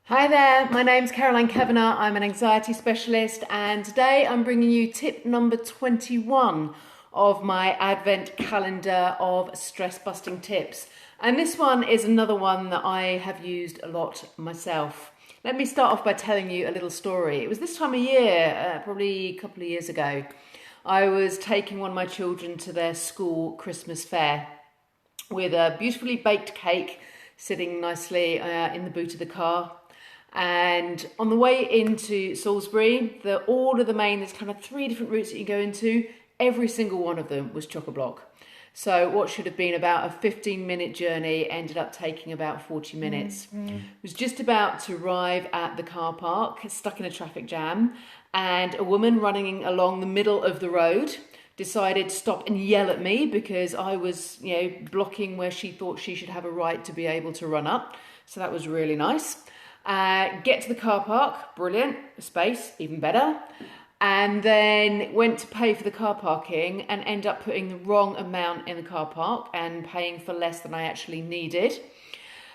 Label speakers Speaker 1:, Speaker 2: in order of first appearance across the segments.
Speaker 1: Hi there, my name's Caroline Kavanagh. I'm an anxiety specialist, and today I'm bringing you tip number 21 of my advent calendar of stress busting tips. And this one is another one that I have used a lot myself. Let me start off by telling you a little story. It was this time of year, probably a couple of years ago. I was taking one of my children to their school Christmas fair with a beautifully baked cake sitting nicely in the boot of the car. And on the way into Salisbury, there's kind of three different routes that you go into. Every single one of them was chock-a-block. So what should have been about a 15-minute journey ended up taking about 40 minutes. Was just about to arrive at the car park, stuck in a traffic jam, and a woman running along the middle of the road decided to stop and yell at me because I was, blocking where she thought she should have a right to be able to run up. So that was really nice. Get to the car park, brilliant, space, even better. And then went to pay for the car parking and end up putting the wrong amount in the car park and paying for less than I actually needed.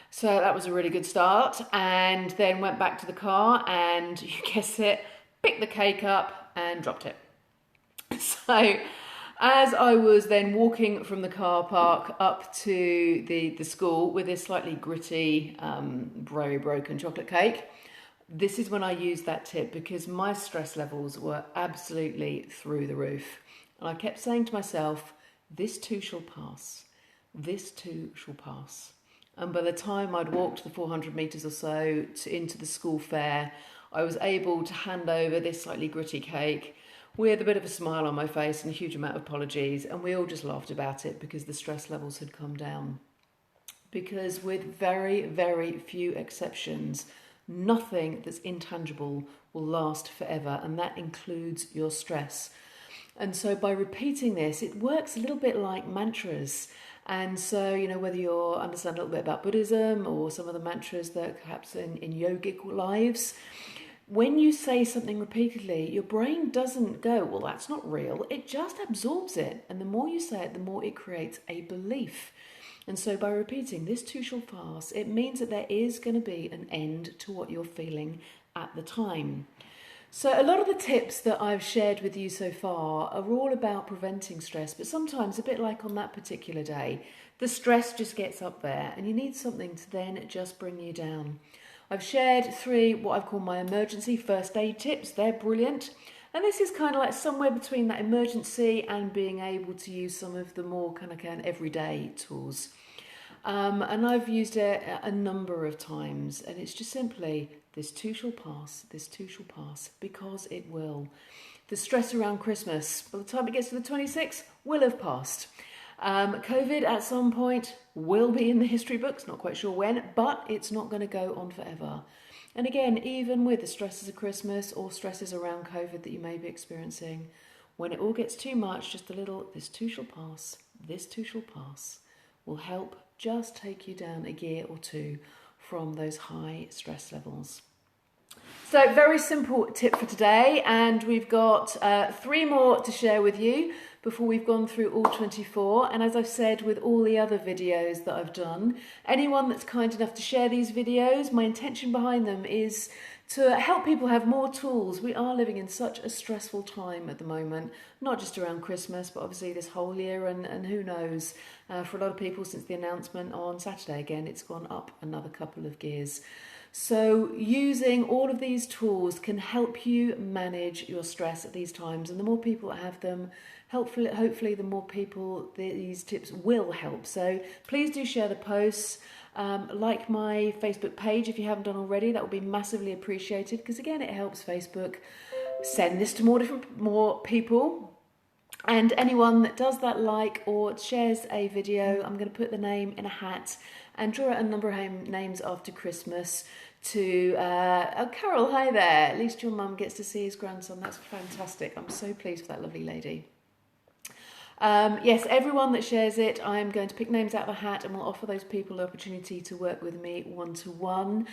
Speaker 1: So that was a really good start. And then went back to the car and, you guess it, picked the cake up and dropped it. So as I was then walking from the car park up to the school with this slightly gritty, very broken chocolate cake, this is when I used that tip because my stress levels were absolutely through the roof. And I kept saying to myself, this too shall pass. This too shall pass. And by the time I'd walked the 400 metres or so into the school fair, I was able to hand over this slightly gritty cake with a bit of a smile on my face and a huge amount of apologies, and we all just laughed about it because the stress levels had come down. Because with very, very few exceptions, nothing that's intangible will last forever, and that includes your stress. And so by repeating this, it works a little bit like mantras. And so, whether you understand a little bit about Buddhism or some of the mantras that perhaps in yogic lives, when you say something repeatedly, your brain doesn't go, well, that's not real. It just absorbs it. And the more you say it, the more it creates a belief. And so by repeating, this too shall pass, it means that there is going to be an end to what you're feeling at the time. So a lot of the tips that I've shared with you so far are all about preventing stress, but sometimes a bit like on that particular day, the stress just gets up there and you need something to then just bring you down. I've shared 3 what I've called my emergency first aid tips. They're brilliant. And this is kind of like somewhere between that emergency and being able to use some of the more kind of everyday tools. And I've used it a number of times, and it's just simply, this too shall pass, this too shall pass, because it will. The stress around Christmas, by the time it gets to the 26th, will have passed. COVID at some point will be in the history books, not quite sure when, but it's not going to go on forever. And again, even with the stresses of Christmas or stresses around COVID that you may be experiencing, when it all gets too much, just a little, this too shall pass, this too shall pass, will help just take you down a gear or two from those high stress levels. So very simple tip for today, and we've got 3 more to share with you before we've gone through all 24. And as I've said with all the other videos that I've done, anyone that's kind enough to share these videos, my intention behind them is to help people have more tools. We are living in such a stressful time at the moment, not just around Christmas, but obviously this whole year, and who knows, for a lot of people since the announcement on Saturday again, it's gone up another couple of gears. So using all of these tools can help you manage your stress at these times, and the more people that have them, hopefully the more people these tips will help. So please do share the posts. Like my Facebook page if you haven't done already. That would be massively appreciated, because again, it helps Facebook send this to more people. And anyone that does that, like or shares a video, I'm going to put the name in a hat and draw out a number of names after Christmas to Carol, hi there, at least your mum gets to see his grandson. That's fantastic. I'm so pleased for that lovely lady. Yes, everyone that shares it, I'm going to pick names out of a hat and we'll offer those people the opportunity to work with me one-to-one.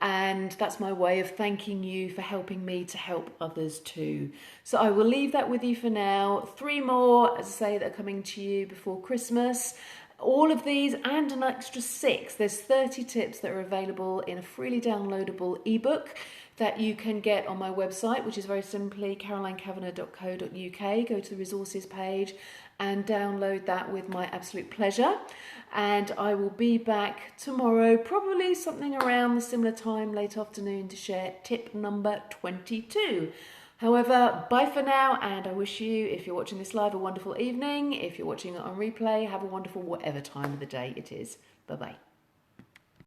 Speaker 1: And that's my way of thanking you for helping me to help others too. So I will leave that with you for now. 3 more, as I say, that are coming to you before Christmas. All of these and an extra 6. There's 30 tips that are available in a freely downloadable ebook that you can get on my website, which is very simply carolinekavanagh.co.uk. Go to the resources page and download that with my absolute pleasure. And I will be back tomorrow, probably something around the similar time, late afternoon, to share tip number 22. However, bye for now, and I wish you, if you're watching this live, a wonderful evening. If you're watching it on replay, have a wonderful whatever time of the day it is. Bye-bye.